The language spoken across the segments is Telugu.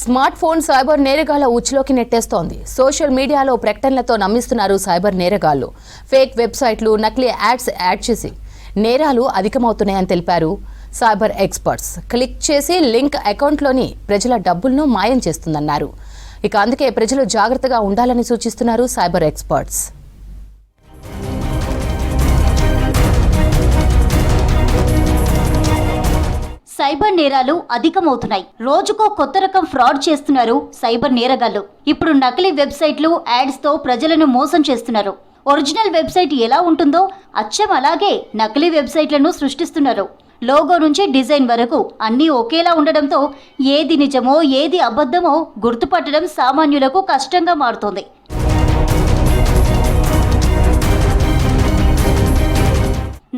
స్మార్ట్ ఫోన్ సైబర్ నేరగాళ్ల ఉచ్చులోకి నెట్టేస్తోంది. సోషల్ మీడియాలో ప్రకటనలతో నమ్మిస్తున్నారు సైబర్ నేరగాళ్లు. ఫేక్ వెబ్సైట్లు, నకిలీ యాడ్ చేసి నేరాలు అధికమవుతున్నాయని తెలిపారు సైబర్ ఎక్స్పర్ట్స్. క్లిక్ చేసి లింక్ అకౌంట్లోని ప్రజల డబ్బులను మాయం చేస్తుందన్నారు. ఇక అందుకే ప్రజలు జాగ్రత్తగా ఉండాలని సూచిస్తున్నారు సైబర్ ఎక్స్పర్ట్స్. సైబర్ నేరాలు అధికమవుతున్నాయి. రోజుకో కొత్త రకం ఫ్రాడ్ చేస్తున్నారు సైబర్ నేరగాళ్లు. ఇప్పుడు నకిలీ వెబ్సైట్లు, యాడ్స్ తో ప్రజలను మోసం చేస్తున్నారు. ఒరిజినల్ వెబ్సైట్ ఎలా ఉంటుందో అచ్చం అలాగే నకిలీ వెబ్సైట్లను సృష్టిస్తున్నారు. లోగో నుంచి డిజైన్ వరకు అన్నీ ఒకేలా ఉండడంతో ఏది నిజమో ఏది అబద్ధమో గుర్తుపట్టడం సామాన్యులకు కష్టంగా మారుతోంది.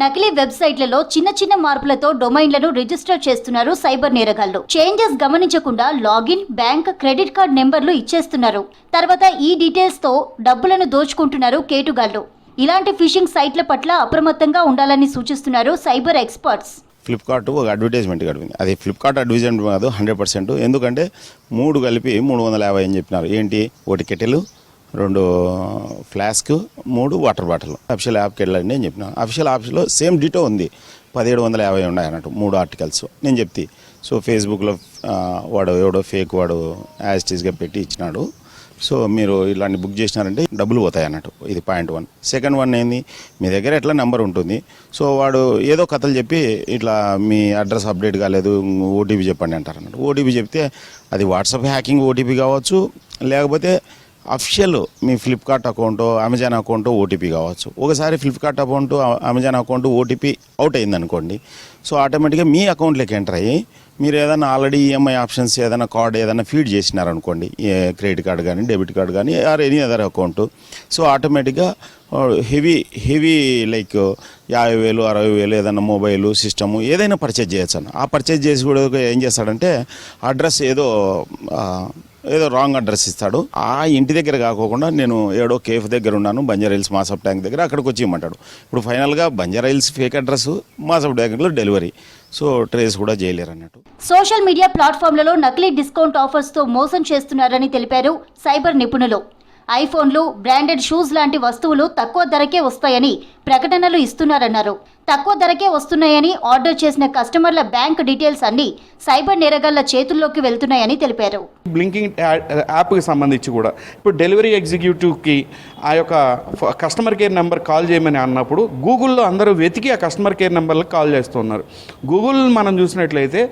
నకిలీ వెబ్సైట్లలో చిన్న చిన్న మార్పులతో డొమైన్లను రిజిస్టర్ చేస్తున్నారు సైబర్ నేరగాళ్లు. చేంజెస్ గమనించకుండా లాగిన్, బ్యాంక్, క్రెడిట్ కార్డ్ నెంబర్లు ఇచ్చేస్తున్నారు. తర్వాత ఈ డీటెయిల్స్ తో డబ్బులను దోచుకుంటున్నారు కేటుగాళ్లు. ఇలాంటి ఫిషింగ్ సైట్ల పట్ల అప్రమత్తంగా ఉండాలని సూచిస్తున్నారు సైబర్ ఎక్స్పర్ట్స్. ఫ్లిప్కార్ట్ ఒక అడ్వర్టైజ్మెంట్ గడిపింది. అది ఫ్లిప్కార్ట్ అడ్వర్టైజ్మెంట్ కాదు 100%. ఎందుకంటే 3 కలిపి 350 అని చెప్పినారు. ఏంటి, 1 kettle, 2 flask, 3 water bottle. Official యాప్కి వెళ్ళండి అని చెప్పిన. అఫిషియల్ యాప్స్లో సేమ్ డీటో ఉంది. 1750 ఉన్నాయి అన్నట్టు 3 ఆర్టికల్స్ నేను చెప్తే. సో ఫేస్బుక్లో వాడు ఎవడో ఫేక్ వాడు యాజిటీస్గా పెట్టి ఇచ్చినాడు. సో మీరు ఇలాంటి బుక్ చేసినారంటే డబ్బులు పోతాయి అన్నట్టు. ఇది పాయింట్ 1. సెకండ్ 1 ఏంది, మీ దగ్గర ఎట్లా నెంబర్ ఉంటుంది. సో వాడు ఏదో కథలు చెప్పి ఇట్లా మీ అడ్రస్ అప్డేట్ కాలేదు, ఓటీపీ చెప్పండి అంటారు అన్నట్టు. ఓటీపీ చెప్తే అది వాట్సాప్ హ్యాకింగ్ ఓటీపీ కావచ్చు, లేకపోతే అఫిషియల్ మీ Flipkart account, Amazon account OTP కావచ్చు. ఒకసారి Flipkart account, Amazon account OTP out అయింది అనుకోండి, సో ఆటోమేటిక్గా మీ అకౌంట్లోకి ఎంటర్ అయ్యి మీరు ఏదైనా ఆల్రెడీ ఈఎంఐ ఆప్షన్స్ ఏదైనా కార్డ్ ఏదైనా ఫీడ్ చేసినారనుకోండి, క్రెడిట్ కార్డు కానీ డెబిట్ కార్డు కానీ or any other account, so ఆటోమేటిక్గా హెవీ లైక్ 50,000 60,000 ఏదైనా మొబైలు సిస్టము ఏదైనా పర్చేజ్ చేయొచ్చు అన్న. ఆ పర్చేజ్ చేసి కూడా ఏం చేస్తాడంటే అడ్రస్ ఏదో రాంగ్ అడ్రస్ ఇస్తాడు. ఆ ఇంటి దగ్గర కాకోకుండా నేను ఏడో కేఫ్ దగ్గర ఉన్నాను, బంజారాహిల్స్ మాసప్ ట్యాంక్ దగ్గర, అక్కడికి వచ్చి ఇమ్మంటాడు. ఇప్పుడు ఫైనల్గా బంజారాహిల్స్ ఫేక్ అడ్రస్, మాసప్ ట్యాంక్లో డెలివరీ. సో ట్రేస్ కూడా చేయలేరు అన్నట్టు. సోషల్ మీడియా ప్లాట్ఫామ్లలో నకిలీ డిస్కౌంట్ ఆఫర్స్తో మోసం చేస్తున్నారని తెలిపారు సైబర్ నిపుణులు. ఐఫోన్లు, బ్రాండెడ్ షూస్ లాంటి వస్తువులు తక్కువ ధరకే వస్తాయని ప్రకటనలు ఇస్తున్నారన్నారు. తక్కువ ధరకే వస్తున్నాయని ఆర్డర్ చేసిన కస్టమర్ల బ్యాంక్ డీటెయిల్స్ అన్ని సైబర్ నేరగాళ్ల చేతుల్లోకి వెళ్తున్నాయని తెలిపారు. బ్లింకింగ్ యాప్కి సంబంధించి కూడా ఇప్పుడు డెలివరీ ఎగ్జిక్యూటివ్కి ఆ యొక్క కస్టమర్ కేర్ నెంబర్ కాల్ చేయమని అన్నప్పుడు గూగుల్లో అందరూ వెతికి ఆ కస్టమర్ కేర్ నెంబర్లకు కాల్ చేస్తున్నారు. గూగుల్ మనం చూసినట్లయితే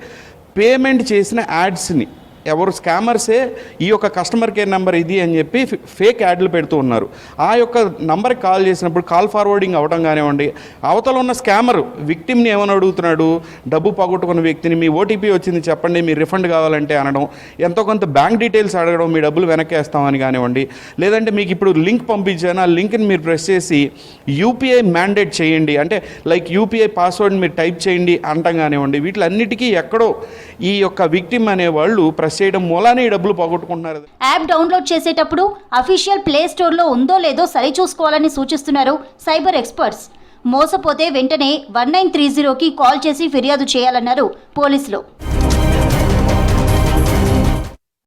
పేమెంట్ చేసిన యాడ్స్ని ఎవరు స్కామర్సే ఈ యొక్క కస్టమర్ కేర్ నెంబర్ ఇది అని చెప్పి ఫేక్ యాడ్లు పెడుతూ ఉన్నారు. ఆ యొక్క నంబర్కి కాల్ చేసినప్పుడు కాల్ ఫార్వర్డింగ్ అవ్వడం కానివ్వండి, అవతల ఉన్న స్కామర్ విక్టిమ్ని ఏమని అడుగుతున్నాడు, డబ్బు పోగొట్టుకున్న వ్యక్తిని మీ ఓటీపీ వచ్చింది చెప్పండి, మీ రిఫండ్ కావాలంటే అనడం, ఎంతో కొంత బ్యాంక్ డీటెయిల్స్ అడగడం, మీ డబ్బులు వెనక్కి వేస్తామని కానివ్వండి, లేదంటే మీకు ఇప్పుడు లింక్ పంపించాను, ఆ లింక్ని మీరు ప్రెస్ చేసి యూపీఐ మ్యాండేట్ చేయండి, అంటే లైక్ యూపీఐ పాస్వర్డ్ని మీరు టైప్ చేయండి అంటాం కానివ్వండి. వీటిలన్నిటికీ ఎక్కడో ఈ యొక్క విక్టిమ్ అనేవాళ్ళు చేయడం మూలానే ఈ డబ్బులు పోగొట్టుకుంటున్నారు. యాప్ డౌన్లోడ్ చేసేటప్పుడు అఫీషియల్ ప్లే స్టోర్లో ఉందో లేదో సరిచూసుకోవాలని సూచిస్తున్నారు సైబర్ ఎక్స్పర్ట్స్. మోసపోతే వెంటనే 1930కి కాల్ చేసి ఫిర్యాదు చేయాలన్నారు పోలీసులు.